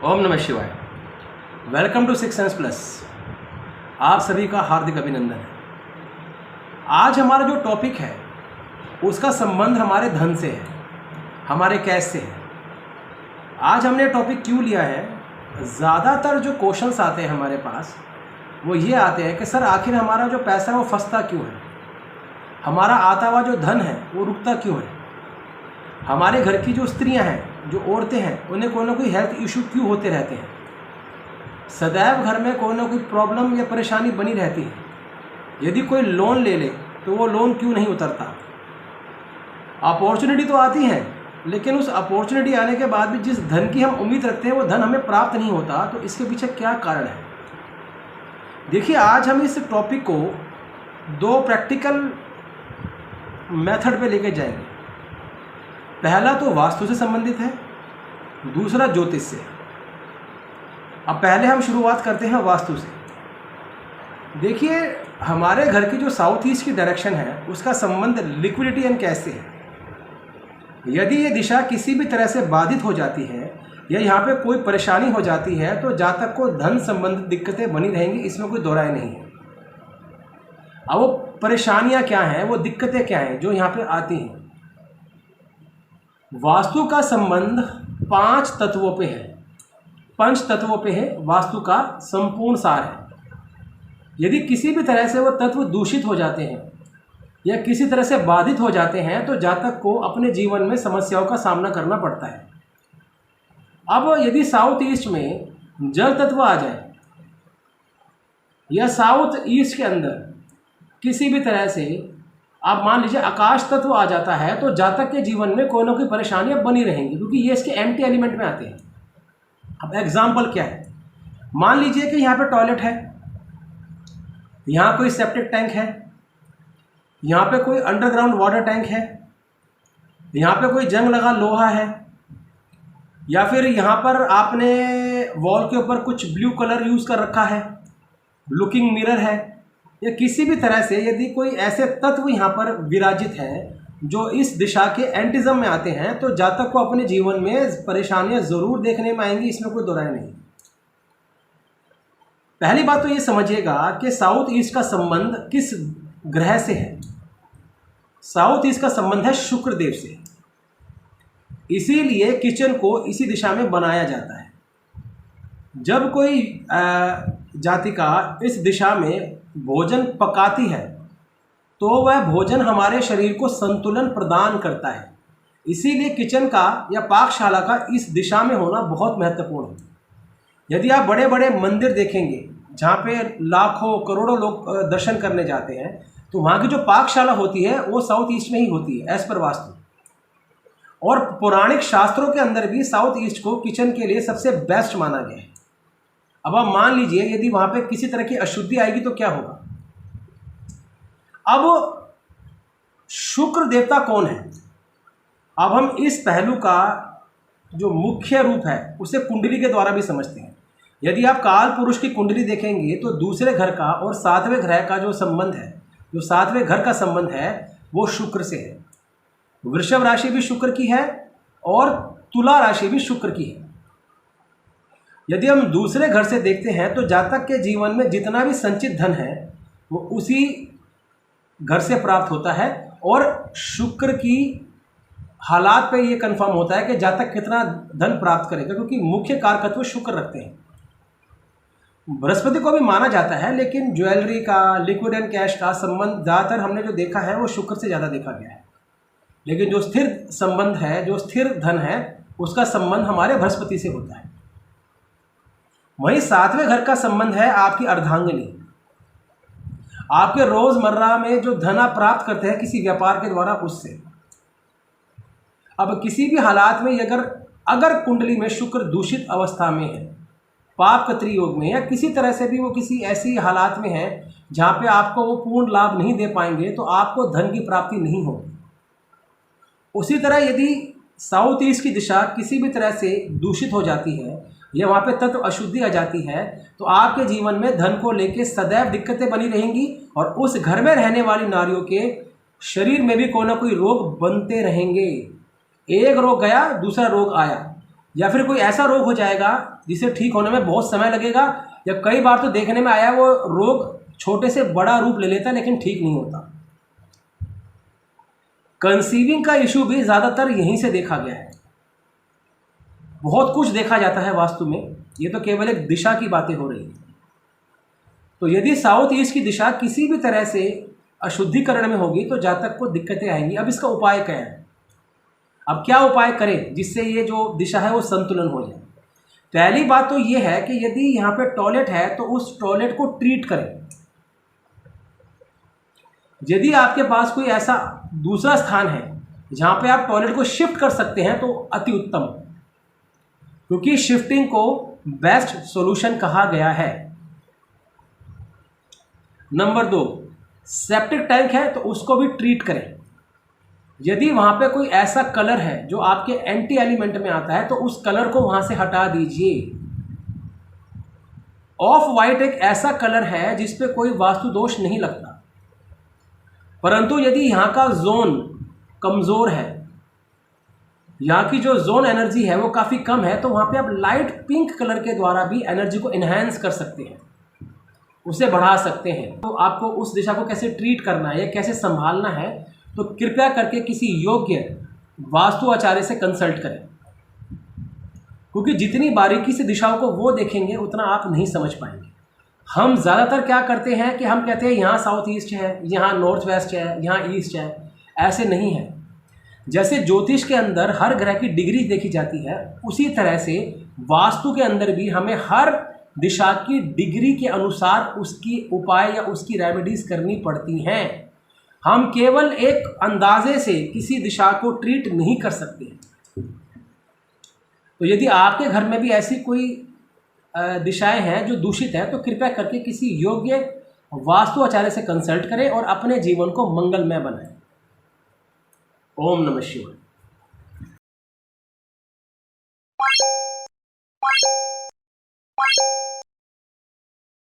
ओम नमः शिवाय। Welcome to six sense plus. आप सभी का हार्दिक अभिनंदन है। आज हमारा जो टॉपिक है उसका संबंध हमारे धन से है, हमारे कैश से है। आज हमने टॉपिक क्यों लिया है, ज़्यादातर जो क्वेश्चंस आते हैं हमारे पास वो ये आते हैं कि सर आखिर हमारा जो पैसा है वो फंसता क्यों है, हमारा आता हुआ जो धन है वो रुकता क्यों है, हमारे घर की जो स्त्रियां हैं, जो औरतें हैं, उन्हें कोई ना कोई हेल्थ इशू क्यों होते रहते हैं, सदैव घर में कोई ना कोई प्रॉब्लम या परेशानी बनी रहती है। यदि कोई लोन ले ले तो वो लोन क्यों नहीं उतरता। अपॉर्चुनिटी तो आती है लेकिन उस अपॉर्चुनिटी आने के बाद भी जिस धन की हम उम्मीद रखते हैं वो धन हमें प्राप्त नहीं होता। तो इसके पीछे क्या कारण है, देखिए आज हम इस टॉपिक को दो प्रैक्टिकल मेथड पे लेके जाएंगे। पहला तो वास्तु से संबंधित है, दूसरा ज्योतिष से। अब पहले हम शुरुआत करते हैं वास्तु से। देखिए हमारे घर की जो साउथ ईस्ट की डायरेक्शन है उसका संबंध लिक्विडिटी एंड कैश से है। यदि ये दिशा किसी भी तरह से बाधित हो जाती है या यहाँ पे कोई परेशानी हो जाती है तो जातक को धन संबंधित दिक्कतें बनी रहेंगी, इसमें कोई दो राय नहीं है। अब वो परेशानियाँ क्या हैं, वो दिक्कतें क्या हैं जो यहाँ पे आती हैं। वास्तु का संबंध 5 तत्वों पे है, 5 तत्वों पे है। वास्तु का संपूर्ण सार है। यदि किसी भी तरह से वो तत्व दूषित हो जाते हैं या किसी तरह से बाधित हो जाते हैं तो जातक को अपने जीवन में समस्याओं का सामना करना पड़ता है। अब यदि साउथ ईस्ट में जल तत्व आ जाए या साउथ ईस्ट के अंदर किसी भी तरह से आप मान लीजिए आकाश तत्व आ जाता है तो जातक के जीवन में कोई ना कोई परेशानियां बनी रहेंगी, क्योंकि ये इसके एम्प्टी एलिमेंट में आते हैं। अब एग्जाम्पल क्या है, मान लीजिए कि यहाँ पे टॉयलेट है, यहाँ कोई सेप्टिक टैंक है, यहाँ पे कोई अंडरग्राउंड वाटर टैंक है, यहाँ पे कोई जंग लगा लोहा है, या फिर यहाँ पर आपने वॉल के ऊपर कुछ ब्लू कलर यूज़ कर रखा है, लुकिंग मिरर है, या किसी भी तरह से यदि कोई ऐसे तत्व यहाँ पर विराजित हैं जो इस दिशा के एंटिज्म में आते हैं तो जातक को अपने जीवन में परेशानियां जरूर देखने में आएंगी, इसमें कोई दो राय नहीं। पहली बात तो ये समझिएगा कि साउथ ईस्ट का संबंध किस ग्रह से है। साउथ ईस्ट का संबंध है शुक्र देव से, इसीलिए किचन को इसी दिशा में बनाया जाता है। जब कोई जातिका इस दिशा में भोजन पकाती है तो वह भोजन हमारे शरीर को संतुलन प्रदान करता है। इसीलिए किचन का या पाकशाला का इस दिशा में होना बहुत महत्वपूर्ण है। यदि आप बड़े बड़े मंदिर देखेंगे जहाँ पे लाखों करोड़ों लोग दर्शन करने जाते हैं तो वहाँ की जो पाकशाला होती है वो साउथ ईस्ट में ही होती है एज पर वास्तु। और पौराणिक शास्त्रों के अंदर भी साउथ ईस्ट को किचन के लिए सबसे बेस्ट माना गया है। अब आप मान लीजिए यदि वहाँ पे किसी तरह की अशुद्धि आएगी तो क्या होगा। अब शुक्र देवता कौन है, अब हम इस पहलू का जो मुख्य रूप है उसे कुंडली के द्वारा भी समझते हैं। यदि आप काल पुरुष की कुंडली देखेंगे तो दूसरे घर का और 7वें ग्रह का जो संबंध है, जो 7वें घर का संबंध है वो शुक्र से है। वृषभ राशि भी शुक्र की है और तुला राशि भी शुक्र की है। यदि हम दूसरे घर से देखते हैं तो जातक के जीवन में जितना भी संचित धन है वो उसी घर से प्राप्त होता है और शुक्र की हालात पे ये कंफर्म होता है कि जातक कितना धन प्राप्त करेगा, क्योंकि मुख्य कारकत्व शुक्र रखते हैं। बृहस्पति को भी माना जाता है लेकिन ज्वेलरी का, लिक्विड एंड कैश का संबंध ज़्यादातर हमने जो देखा है वो शुक्र से ज़्यादा देखा गया है। लेकिन जो स्थिर संबंध है, जो स्थिर धन है, उसका संबंध हमारे बृहस्पति से होता है। वहीं 7वें घर का संबंध है आपकी अर्धांगिनी, आपके रोजमर्रा में जो धन आप प्राप्त करते हैं किसी व्यापार के द्वारा, उससे। अब किसी भी हालात में अगर कुंडली में शुक्र दूषित अवस्था में है, पाप कत्री योग में, या किसी तरह से भी वो किसी ऐसी हालात में है जहाँ पे आपको वो पूर्ण लाभ नहीं दे पाएंगे तो आपको धन की प्राप्ति नहीं होगी। उसी तरह यदि साउथ ईस्ट की दिशा किसी भी तरह से दूषित हो जाती है या वहाँ पे तत्व अशुद्धि आ जाती है तो आपके जीवन में धन को लेके सदैव दिक्कतें बनी रहेंगी और उस घर में रहने वाली नारियों के शरीर में भी कोई ना कोई रोग बनते रहेंगे। एक रोग गया दूसरा रोग आया, या फिर कोई ऐसा रोग हो जाएगा जिसे ठीक होने में बहुत समय लगेगा, या कई बार तो देखने में आया वो रोग छोटे से बड़ा रूप ले लेता है लेकिन ठीक नहीं होता। कंसीविंग का इशू भी ज़्यादातर यहीं से देखा गया है। बहुत कुछ देखा जाता है वास्तु में, ये तो केवल एक दिशा की बातें हो रही हैं। तो यदि साउथ ईस्ट की दिशा किसी भी तरह से अशुद्धिकरण में होगी तो जातक को दिक्कतें आएंगी। अब इसका उपाय क्या है? अब क्या उपाय करें जिससे ये जो दिशा है वो संतुलन हो जाए? पहली बात तो ये है कि यदि यहाँ पे टॉयलेट है तो उस टॉयलेट को ट्रीट करें। यदि आपके पास कोई ऐसा दूसरा स्थान है जहाँ पे आप टॉयलेट को शिफ्ट कर सकते हैं तो अति उत्तम, क्योंकि शिफ्टिंग को बेस्ट सॉल्यूशन कहा गया है। नंबर 2, सेप्टिक टैंक है तो उसको भी ट्रीट करें। यदि वहाँ पे कोई ऐसा कलर है जो आपके एंटी एलिमेंट में आता है तो उस कलर को वहाँ से हटा दीजिए। ऑफ वाइट एक ऐसा कलर है जिस पे कोई वास्तु दोष नहीं लगता, परंतु यदि यहाँ का जोन कमज़ोर है, यहाँ की जो जोन एनर्जी है वो काफ़ी कम है, तो वहाँ पे आप लाइट पिंक कलर के द्वारा भी एनर्जी को इन्हेंस कर सकते हैं, उसे बढ़ा सकते हैं। तो आपको उस दिशा को कैसे ट्रीट करना है या कैसे संभालना है तो कृपया करके किसी योग्य वास्तु आचार्य से कंसल्ट करें, क्योंकि जितनी बारीकी से दिशाओं को वो देखेंगे उतना आप नहीं समझ पाएंगे। हम ज़्यादातर क्या करते हैं कि हम कहते हैं यहाँ साउथ ईस्ट है, यहाँ नॉर्थ वेस्ट है, यहाँ ईस्ट है। ऐसे नहीं है। जैसे ज्योतिष के अंदर हर ग्रह की डिग्री देखी जाती है, उसी तरह से वास्तु के अंदर भी हमें हर दिशा की डिग्री के अनुसार उसकी उपाय या उसकी रेमेडीज करनी पड़ती हैं। हम केवल एक अंदाजे से किसी दिशा को ट्रीट नहीं कर सकते। तो यदि आपके घर में भी ऐसी कोई दिशाएं हैं जो दूषित है तो कृपया करके किसी योग्य वास्तु आचार्य से कंसल्ट करें और अपने जीवन को मंगलमय बनाएं। ओम नमः शिवाय।